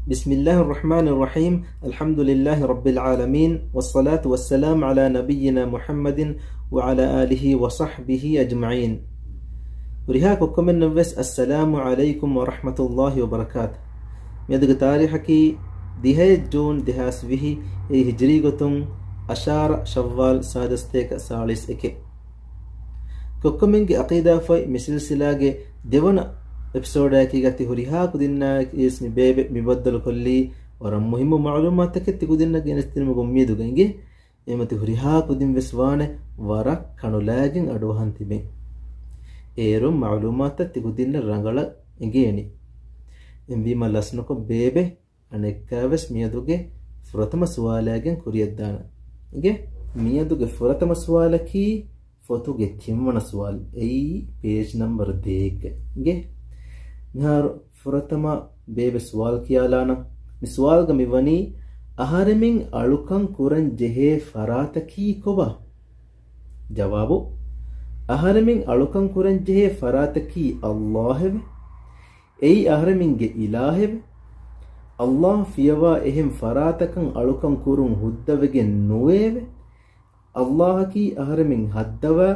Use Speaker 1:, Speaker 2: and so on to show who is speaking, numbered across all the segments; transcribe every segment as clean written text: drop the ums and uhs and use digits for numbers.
Speaker 1: بسم الله الرحمن الرحيم الحمد لله رب العالمين والصلاة والسلام على نبينا محمد وعلى آله وصحبه أجمعين. وريهاكم من نفس السلام عليكم ورحمة الله وبركاته. ميدق تاريخكي دهي جون دهاس به هجريغتم أشار شوال سادستيك سالس إكي كوكمنج عقيدة في مسلسلاغي ديونا episode ekigati huriha kudinna ismi bebe mibaddal kolli waram muhimmu ma'lumat taketi kudinna genestinmu gommidu gange emati huriha kudin veswane wara kanulagin aduhan tibe erum ma'lumat taketi kudinna rangala engeni embi malasnuko bebe anekkaves miyaduge furatama suwalagin kuriyaddana ege miyaduge furatama suwalaki fotuge kimmana suwal ei page number 2 ege نهار فرتما بيب سوال كيالانا مسوال غميوني أهارمين ألوكان كورن جهه فراتكي كوبا جوابو أهارمين ألوكان كورن جهه فراتكي الله أي أهارمين جه إله الله فيوا إهم فراتكن ألوكان كورن هدوغن نوه الله كي أهارمين هدوا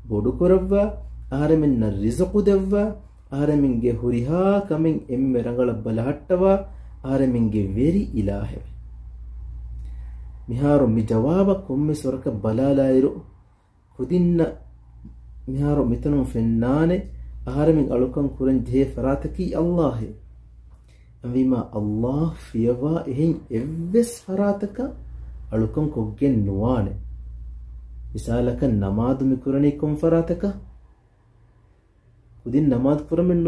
Speaker 1: بودو كوروا أهارمين نرزقو دوا ಆರಮಿಂಗೆ ಹುರಿಹಾ coming ಎಮ್ಮೆ ರಂಗಳ ಬಲಹಟ್ಟವ ಆರಮಿಂಗೆ very ಇಲಾಹೆ ಮಿಹಾರು me ಜವಾಬ ಕೊಮ್ಮೆ ಸ್ವರಕ ಬಲಾಲಾಯಿರು ಕುದಿನ್ನ ಮಿಹಾರು ಮಿತನು ಫೆನ್ನಾನೆ ಆರಮಿಂಗ್ ಅಳುಕಂ ಕುರನ್ J ಫರಾತಕಿ ಅಲ್ಲಾಹೆ ಅಂವಿಮಾ Allah ಫಿಯವಾ ಎಹಿಂ ಎವ್ವೆಸ್ ಫರಾತಕ ಅಳುಕಂ ಕೊಗ್ಗೆನ್ ನುವಾನೆ ಮಿಸಾಲಕ ನಮಾದು me ಕುರನಿ ಕೊಂ ಫರಾತಕ kudin namaz kuramen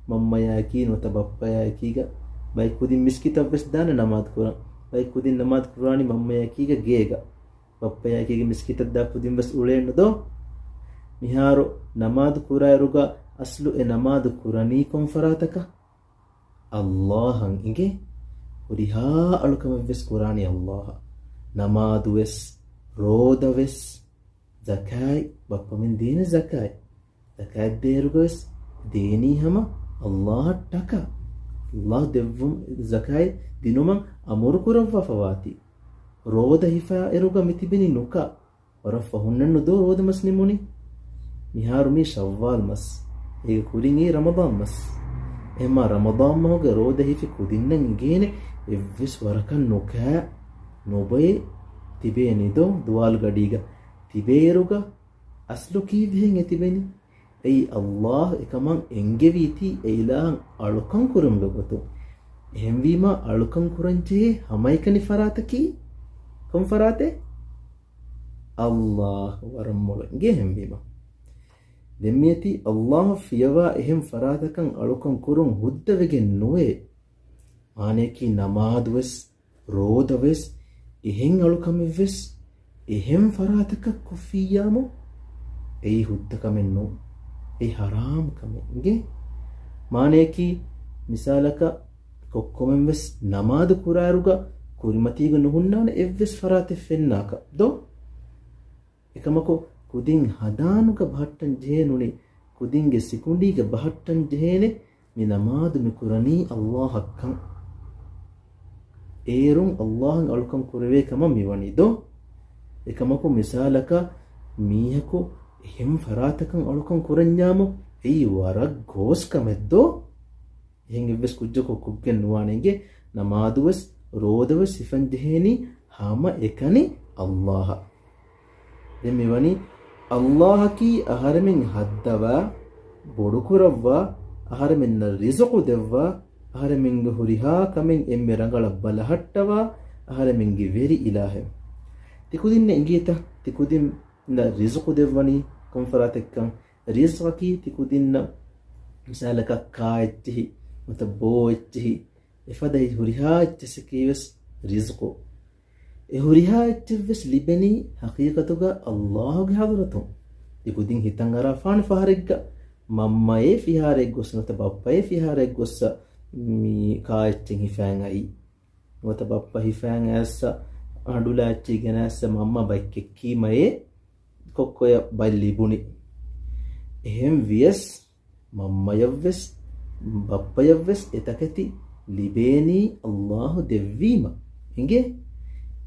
Speaker 1: mamma yaki nota bappa yakiga bay kudin miskita bes dana namaz kuran bay kudin namaz kurani mamma yakiga geega bappa yakiga miskita da kudin bes ulen do miharu namaz kurayruga aslu e namaz kurani kon farataka allahan inge uriha alukam bes kurani allah namaz wes roda wes zakai bappa min dina zakai zakat derugas deni hama Allah taka Allah devum zakai dinuman amur kurawwa fawati roda hifa eruga mitibini nuka warafa hunnanu do roda muslimuni miharu mi shawwal mas e kuringi ramadan mas ema ramadan moga roda hifi kudinnan gene evvis warakan nuka nobai tibeni do dual gadiga tiberuga aslu kiven etibeni ei Allah ekaman engeviti eilan alukan kurum logoto ehemwima alukan kuranje hamaikani farataki kom farate Allah warammolo ge ehemwima demmiyati Allah fiyawa ehem faratakan alukan kurum huddavegen noe aneki namadwes rodawes ehem alukameves ehem farataka kufiyamo ei huddakamen no ei haram kamenge maaneki misalaka kokkomen wes namaz kuraruga kurimatiga nuhunnana evves farate fennaka do ekamako kudin hadanuga bahattan jehenuni kudinge sekundiga bahattan jehene mi namaz mi kurani allah hakkan erun allah alukan kurave kama miwani do ekamako misalaka mihako එහෙම ෆරාතකන් අලුකන් කුරඤ්ඤාමෝ එයි වරක් ගෝස් කමෙද්දෝ එහෙන් ඉබ්බස් කුජ්ජකෝ කුග්ගෙන් නුවානෙගේ නමාදුවස් රෝදවස් සිෆන් දෙහෙනි හාම එකනි අල්ලාහ දෙමෙවනි අල්ලාහ කී අහරමින් හද්දවා බොඩු කුරවවා අහරමින් රිසකු දෙවවා අහරමින් හුරිහා කමින් එම්මෙ රංගල බලහට්ටවා අහරමින් ගේ වෙරි ඉලාහෙ තිකුදින්න ඉංගීත තිකුදින් na rizqu devani konfaratekkan rizqaki tikudinna misalaka kaittihi mata boittihi ifadai hurihaattisekives rizqu e hurihaattives libeni haqiqatuga Allahge hadratu tikudin hitan ara fan faharegga mammae fihareg gosnata bappae fihareg gossa mi kaittin hifan ai mata bappa hifan assa andulachi ganassa mamma baikki maye kokkoya balibuni එහෙම් වියස් මම්මයව්වෙස් බප්පයව්වෙස් එතකති ලිබේනි අල්ලාහ් දෙවීම ඉගේ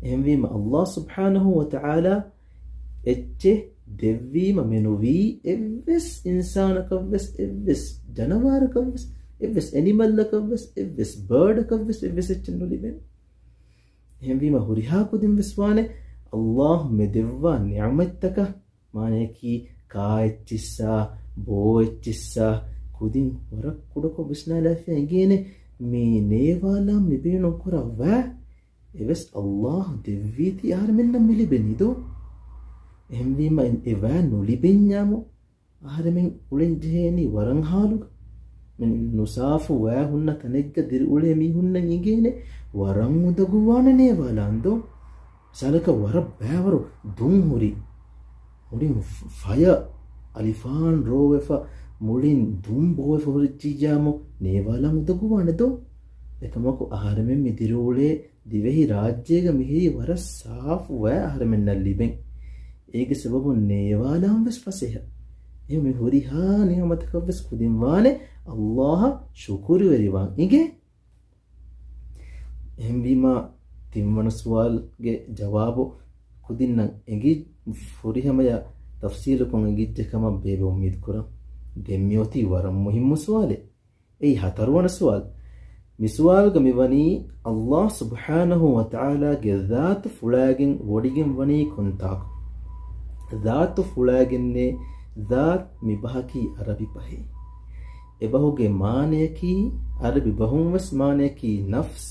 Speaker 1: එහෙමවීම අල්ලාහ් සුබ්හානහු වතආලා එච්චේ දෙවීම මෙනුවී එවස් ඉන්සානකවස් එවස් ජනවාරකවස් එවස් ඇනිමල්ලකවස් එවස් බර්ඩකවස් එවස් එච්චෙන් ලිබෙන එහෙමවීම හුරිහා කුදින් විස්වානේ අල්ලාහ් මෙදෙව්වා නිඅමත්තක මානේකි කායච්චිස්සා බෝච්චිස්සා කුදින් වරක් කුඩක විස්නාලාෆිය ඉගේනේ මේ නේවාලා මිබේනෝ කරවා එවස් අල්ලාහ් දෙවීති ආර මෙන්න මිලිබෙනිදෝ එහෙමවීම එවා නොලිබෙන්ඥාමෝ ආහරමෙන් උලෙන් ජේනි වරං හාලුක මෙන් නුසාෆු වා හුන්න තනෙක්ක දිරි උලේ මිහුන්න ඉගේනේ වරං උදගුවාන නේවාලාන්දෝ සලක වර බෑවරු දුම් හුරි මුලින් ෆය අලිෆාන් රෝවෙෆ මුලින් දුම් බෝවෙ හොරිච්චිජාමෝ නේවාලා උදගුවානදෝ එකමකු ආහරමෙන් මිදිරූලේ දිවෙහි රාජ්‍යයක මිහි වර සාෆු වා ආහරමෙන් නල්ලිබෙන් ඒක සබබු නේවාලාම් වෙස් ෆසෙහ එමෙ හොරිහා නියමතකවස් කුදින් වානේ අල්ලාහ් ශුකුරු වෙරිවන් ඉගේ එහෙම්වීම තිම්මන සුවාල්ගේ ජවාබු කුදින්නම් එගි ෆොරිහමය තෆ්සීලුකොන් එගිච්චකම බේබ උම්මීද් කරම් දෙම්මියෝති වරම් මුහිම්මු සුවාලේ ඒ හතරවන සුවාල් මිසුවාල්ග මිවනි අල්ලාහ් සුබ්හානහු වතආලාගේ ذات ෆුලාගෙන් වොඩිගෙන් වනී කුන්තාක් ذات ෆුලාගෙන්නේ ذات මිබහකි අරබි පහේ එබහුගේ මානයකි අරබි බහුම්වස් මානයකි නෆ්ස්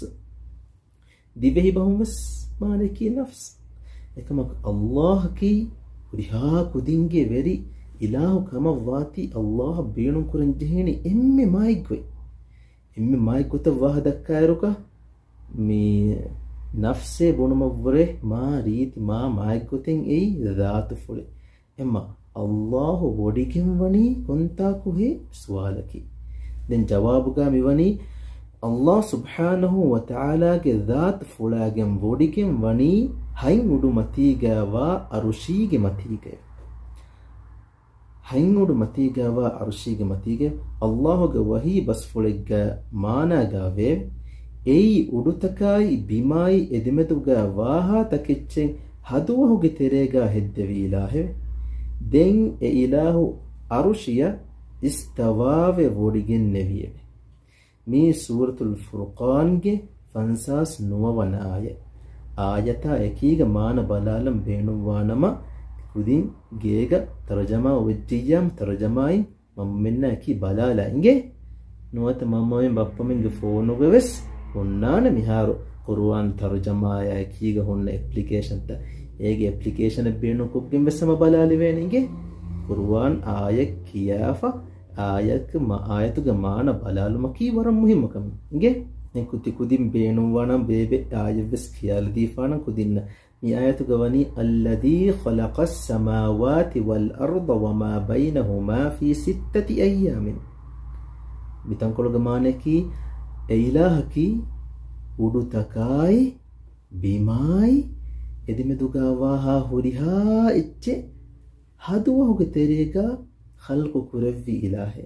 Speaker 1: දිවෙහි බහුම්වස් මානයකි නෆ්ස් එකමක් අල්ලාහ් කි රිහා කුදින්ගේ වෙරි ඉලාහු කම වාති අල්ලාහ් බේණුම් කුරන් ජෙහෙනි එම්මෙ මායිගොයි එම්මෙ මායිගොත වාහ දක්කායරුක මේ නෆ්සේ බොනමවරේ මා රීති මා මායිගොතෙන් එයි ذات ෆුලේ එම්ම අල්ලාහ් වොඩිගෙන් වනි කොන්තාකුහේ සුවාලකි දැන් ජවාබුගා මිවනි අල්ලාහ් සුබ්හානහු වතආලාගේ ذات ෆුලාගෙන් වොඩිගෙන් වනි හයින් උඩු මතීගාවා අරුෂීගේ මතීගේ හයින් උඩු මතීගාවා අරුෂීගේ මතීගේ අල්ලාහ්ගේ වහී බස් ෆුලෙග්ගා මානාගාවේ එයි උඩුතකායි බිමායි එදිමෙතුගා වාහා තකිච්චෙන් හදුවහුගේ තෙරේගා හෙද්දවීලාහෙ දෙන් එ ඉලාහු අරුෂිය ඉස්තවාවේ වොඩිගෙන් නෙවියෙ මේ සූරතුල් ෆුර්කාන්ගේ ෆන්සාස් නුවවන ආයතා එකීග මාන බලාලම් බේනුවානම කුදින් ගේග තරජමා වෙච්චියම් තරජමායි මම මෙන්න එකී බලාලා ඉගේ නුවත මමයෙන් බප්පමින්ගේ ෆෝනුගවෙස් ඔන්නාන මිහාරු කුර්ආන් තර්ජමාය එකීග හොන්න ඇප්ලිකේෂන් ත ඒගේ ඇප්ලිකේෂන් බේනු කුක්ගෙන් වෙස්සම බලාලි වෙනිගේ කුර්ආන් ආයෙ කියාෆා ආයතුග මාන බලාලුම කී වරම් මුහිම්මකම ඉගේ නේ කුති කුදින් බේනුවානම් බේබේ ආයෙවස් කියාල දීෆානම් කුදින්න මේ ආයතුග වනි අල්ලදී ඛලකස් සමාවාති වල් අර්ද වමා බයිනහුමා ෆී සිත්තති අයියාමින් මිතංකොලග මානකී එයිලාහකි උඩුතකායි බිමායි එදිමෙදුගාවාහා හුරිහා එච්චේ හදුවහුගේ තෙරේගා خلق كرفي إلهي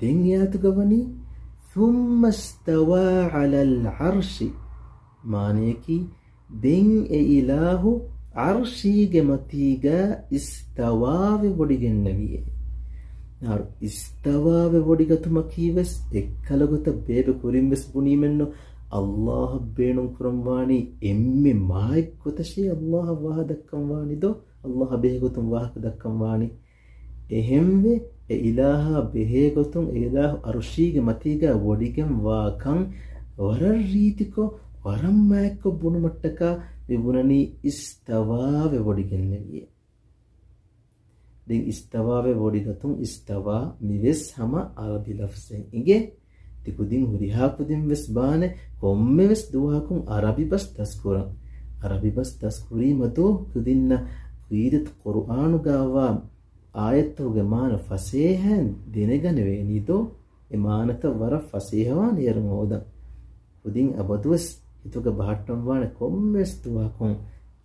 Speaker 1: دنيات قبني ثم استوى على العرش مانيكي دن إله عرشي جمتيجا استوى بوديج النبي نار استوى بوديج تمكيبس إكلغت بيب كوريم بس بني منه الله بينهم كرمواني إمي مايك كتشي الله وحدكم واني دو الله بيهكتم وحدكم واني එහෙම්වේ ඒ ඉලාහා බෙහෙගොතුන් ඉලාහ අරුෂීගේ මතීගා වොඩිගෙන් වාකන් වර රීතිකෝ වරම්මෑක්ක බුණු මට්ටකා විබුණනි ඉස්තවාවේ වොඩිගෙන් නෙවිය දෙන් ඉස්තවාවේ වොඩිගතුන් ඉස්තවා මිවෙස් හම අරබි ලෆ්සෙන් ඉගේ තිකුදින් හුරිහා පුදින් වෙස් බානේ කොම්මෙස් දුවාකුන් අරබි බස් දස්කුරන් අරබි බස් දස්කුරී මතෝ කුදින්න වීදත් කුර්ආනු ගාවා ආයතුගේ මාන ෆසේහන් දිනගන වේනිදෝ එමානත වර ෆසේහවාන යරම හොද උදින් අබදුස් හිතුක බහට්ටම් වාන කොම්මස් තුවාකොන්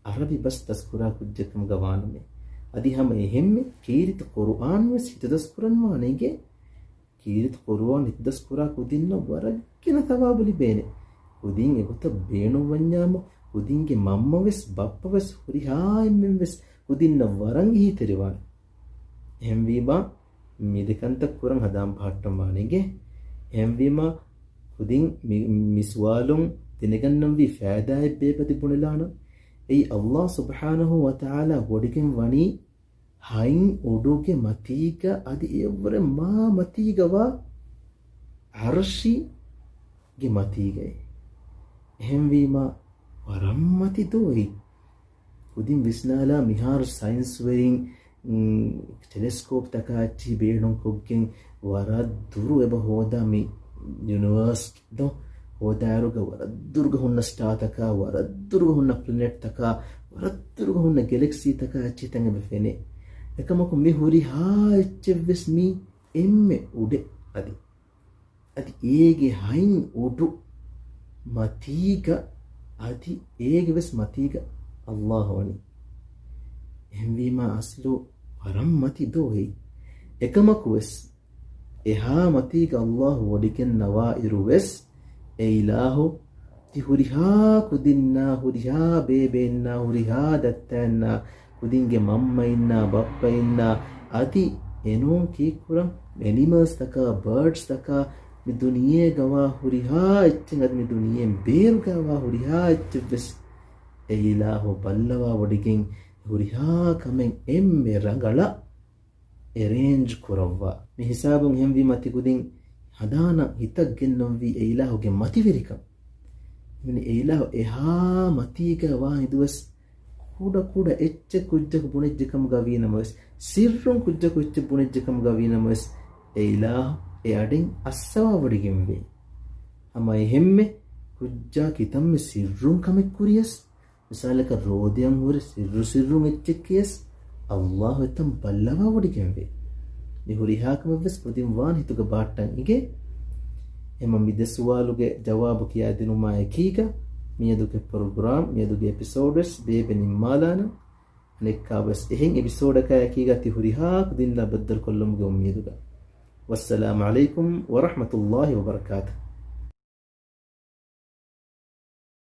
Speaker 1: අරබි බස් තස්කුරා කුජ්ජකම් ගවානමේ අදි හැම එහෙම්මේ කීරිත කුර්ආන් වස් හිත දස්කුරන් වානේගේ කීරිත කුරුවන් ඉද්දස් කුරා කුදින්න වරක්කින තවාබලි බේනේ කුදින් එගොත බේනු වඤ්ඤාම කුදින්ගේ මම්මවෙස් බප්පවෙස් හුරිහායිම්මෙන් වෙස් කුදින්න වරන් හිතරිවාන එහෙම වීමා මිදකන්ත කුරන් හදාම් පාට්ටම් වානෙගේ එහෙම වීමා කුදින් මිස්වාලුම් දිනගන්නම් වී ෆෑදායි බේපති පුණලාන ඒ අල්ලාහ් සුබ්හානහු වතාලා වඩිකෙන් වනි හයින් උඩුගේ මතීක අදි එවර මා මතීගවා අර්ෂි ගේ මතීගේ එහෙම වීමා වරම්මති දෝයි කුදින් විස්නාලා මිහාර සයින්ස් වරින් ටෙලස්කෝප් තකාච්චි බේණුම් කොග්ගෙන් වරද්දුරු එබ හෝදාමි ಯೂನಿವರ್ಸ್ ದೋ ಹೋದಾರುಗ ವರದ್ದುರ್ಗ ಹುನ್ನ ಸ್ಟಾರ್ ತಕ ವರದ್ದುರ್ಗ ಹುನ್ನ ಪ್ಲಾನೆಟ್ ತಕ ವರದ್ದುರ್ಗ ಹುನ್ನ ಗ್ಯಾಲಕ್ಸಿ ತಕ ಅಚ್ಚಿ ತಂಗ ಬೆಫೆನೆ එකමක මේ හුරි හාච්චෙවස් මී එම්මෙ උඩේ අදි ඒගේ හයින් උඩු මතීග අදි ඒගේ වෙස් මතීග අල්ලාහ් වනි එම්වීම අස්ලු වරම් මති දෝයි එකමක වෙස් එහා මතීග අල්ලාහ් වඩිකෙන් නවා ඉරුවෙස් ඒ ඉලාහු ති හුරි හා කුදින්නා හුරි හා බේබෙන්නා හුරි හා දත්තන්නා කුදින්ගේ මම්ම ඉන්නා බප්ප ඉන්නා අති එනෝන් කීකුරම් ඇනිමල්ස් තකා බර්ඩ්ස් තකා මි දුනියේ ගවා හුරිහා එච්චෙන් අද මි දුනියෙන් බේරු ගවා හුරිහා එච්චෙස් ඒ ඉලාහු බල්ලවා වඩිකින් හුරිහා කමෙන් එම්මෙ රඟල එරේන්ජ් කරවවා මේ හිසාබුන් හැම්වි මති කුදින් හදාන හිතක් ගෙන්නම් වී ඒ ඉලාහුගේ මතිවිරිකම් මෙනි ඒ ඉලාහු එහා මතීක වා ඉදුවස් ಕೂಡ ಎಚ್ಚ ಕುಜ್ಜಕ ಬುಣಿಜ್ಜಕಂ ಗವೀನಮಸ್ ಸಿರ್ರುಂ ಕುಜ್ಜಕ ಉಚ್ಚ ಬುಣಿಜ್ಜಕಂ ಗವೀನಮಸ್ ಏಲಾ ಎ ಅಡಿಂ ಅಸ್ಸವಾ ವಡಿಗೆಂವೆ ಅಮ ಎಹೆಮ್ಮೆ ಕುಜ್ಜಾ ಕಿತಮ್ಮೆ ಸಿರ್ರುಂ ಕಮೆಕ್ ಕುರಿಯಸ್ ಮಿಸಾಲಕ ರೋದಿಯಂ ಹುರಿ ಸಿರ್ರುಂ ಎಚ್ಚಕ್ಕಿಯಸ್ ಅಲ್ಲಾಹು ಎತ್ತಂ ಬಲ್ಲವಾ ವಡಿಗೆಂವೆ ನಿ ಹುರಿಹಾಕಮವೆಸ್ ಕುದಿಂ ವಾನ್ ಹಿತುಗ ಬಾಟ್ಟಂ ಇಗೆ ಎಮ ಮಿದೆ ಸುವಾಲುಗೆ ಜವಾಬು ಕಿಯಾ ದಿನುಮಾ ಎಕೀಗ මියදුගේ ප්‍රෝග්‍රෑම් මියදුගේ එපිසෝඩ්ස් බේබෙනි මාලාන නෙක්කාවස් එහෙන් එපිසෝඩ් එක යකීගති හුරිහා කුදින්ලා බද්දල් කොල්ලම්ගේ මියදුගා වස්සලාමු අලයිකුම් වරහ්මතුල්ලාහි වබරකාතුහ්